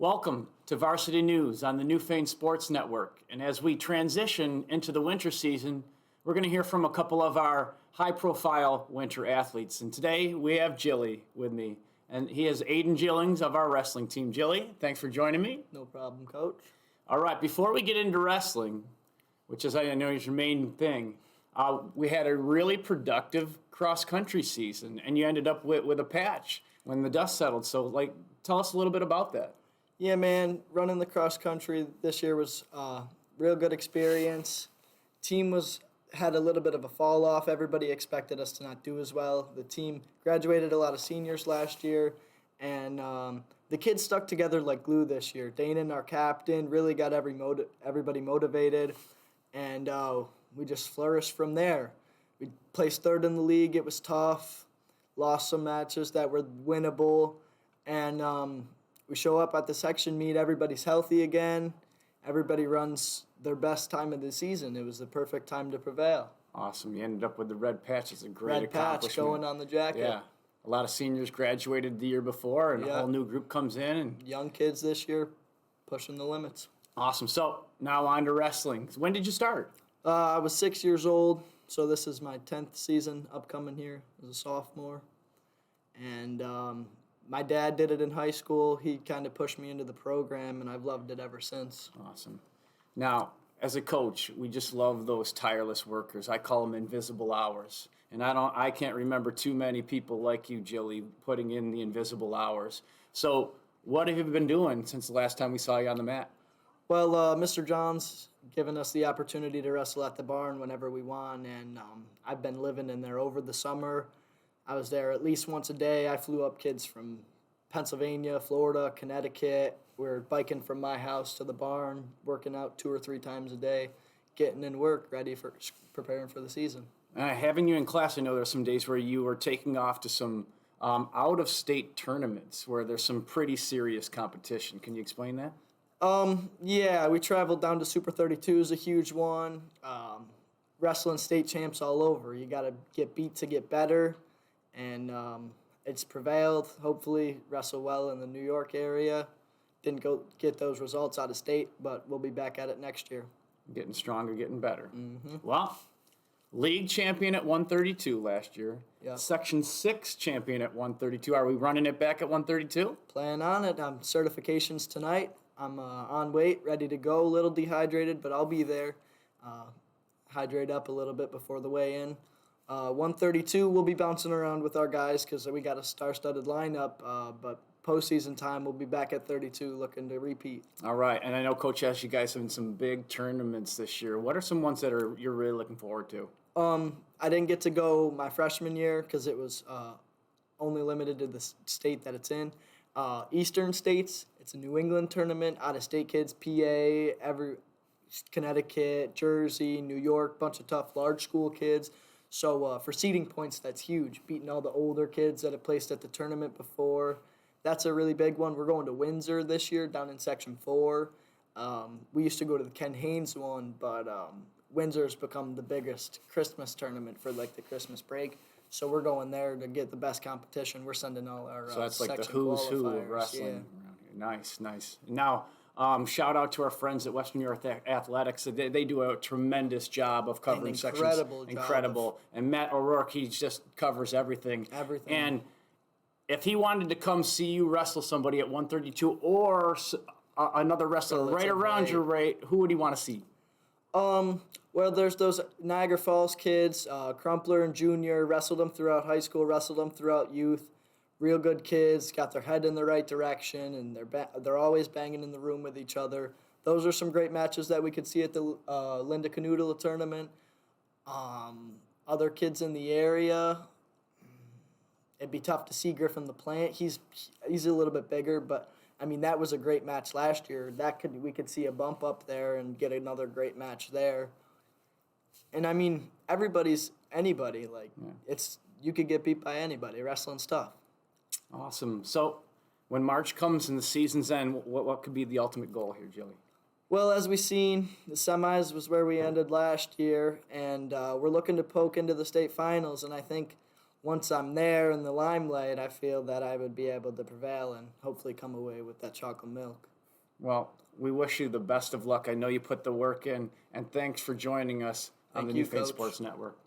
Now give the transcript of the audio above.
Welcome to Varsity News on the Newfane Sports Network. And as we transition into the winter season, we're going to hear from a couple of our high-profile winter athletes. And today we have Jilly with me, and he is Aidan Gillings of our wrestling team. Jilly, thanks for joining me. No problem, Coach. All right, before we get into wrestling, which is I know is your main thing, we had a really productive cross-country season, and you ended up with a patch when the dust settled. So, tell us a little bit about that. Yeah, man, running the cross country this year was a real good experience. Team had a little bit of a fall off. Everybody expected us to not do as well. The team graduated a lot of seniors last year, and the kids stuck together like glue this year. Dana, our captain, really got everybody motivated, and we just flourished from there. We placed third in the league. It was tough. Lost some matches that were winnable, and we show up at the section meet. Everybody's healthy again. Everybody runs their best time of the season. It was the perfect time to prevail. Awesome. You ended up with the red patch. It's a great red accomplishment. patch going on the jacket. Yeah. A lot of seniors graduated the year before, and a whole new group comes in. And young kids this year pushing the limits. Awesome. So now on to wrestling. When did you start? I was 6 years old, so this is my 10th season upcoming here as a sophomore. And my dad did it in high school. He kind of pushed me into the program, and I've loved it ever since. Awesome. Now, as a coach, we just love those tireless workers. I call them invisible hours. And I can't remember too many people like you, Jilly, putting in the invisible hours. So what have you been doing since the last time we saw you on the mat? Well, Mr. John's given us the opportunity to wrestle at the barn whenever we want, and I've been living in there over the summer. I was there at least once a day. I flew up kids from Pennsylvania, Florida, Connecticut. We were biking from my house to the barn, working out 2 or 3 times a day, getting in work, ready for preparing for the season. Having you in class, I know there's some days where you were taking off to some out-of-state tournaments where there's some pretty serious competition. Can you explain that? Yeah, we traveled down to Super 32 is a huge one. Wrestling state champs all over. You got to get beat to get better. And it's prevailed. Hopefully wrestle well in the New York area. Didn't go get those results out of state, but we'll be back at it next year. Getting stronger, getting better. Mm-hmm. Well, league champion at 132 last year. Yeah. Section 6 champion at 132. Are we running it back at 132? Plan on it. Certifications tonight. I'm on weight, ready to go. A little dehydrated, but I'll be there. Hydrate up a little bit before the weigh-in. 132, we'll be bouncing around with our guys because we got a star-studded lineup, but postseason time, we'll be back at 32 looking to repeat. All right, and I know Coach asked you guys in some big tournaments this year. What are some ones that you're really looking forward to? I didn't get to go my freshman year because it was only limited to the state that it's in. Eastern states, it's a New England tournament, out-of-state kids, PA, Connecticut, Jersey, New York, bunch of tough large school kids. So for seeding points, that's huge. Beating all the older kids that have placed at the tournament before. That's a really big one. We're going to Windsor this year down in Section 4. We used to go to the Ken Haynes one, but Windsor's become the biggest Christmas tournament for the Christmas break. So we're going there to get the best competition. We're sending all our So that's like the section who's who of qualifiers. wrestling Yeah. around here. Nice. Now, shout out to our friends at Western New York Athletics. They do a tremendous job of covering sections. Incredible. And Matt O'Rourke, he just covers everything. And if he wanted to come see you wrestle somebody at 132 or another wrestler right around your weight, who would he want to see? Well, there's those Niagara Falls kids, Crumpler and Junior, wrestled them throughout high school, wrestled them throughout youth. Real good kids, got their head in the right direction, and they're always banging in the room with each other. Those are some great matches that we could see at the Linda Canoodle tournament. Other kids in the area, it'd be tough to see Griffin LaPlante. He's a little bit bigger, but I mean that was a great match last year. We could see a bump up there and get another great match there. And I mean everybody's anybody. You could get beat by anybody. Wrestling's tough. Awesome. So when March comes and the season's end, what could be the ultimate goal here, Jilly? Well, as we've seen, the semis was where we ended last year, and we're looking to poke into the state finals, and I think once I'm there in the limelight, I feel that I would be able to prevail and hopefully come away with that chocolate milk. Well, we wish you the best of luck. I know you put the work in, and thanks for joining us on the Newfane Sports Network.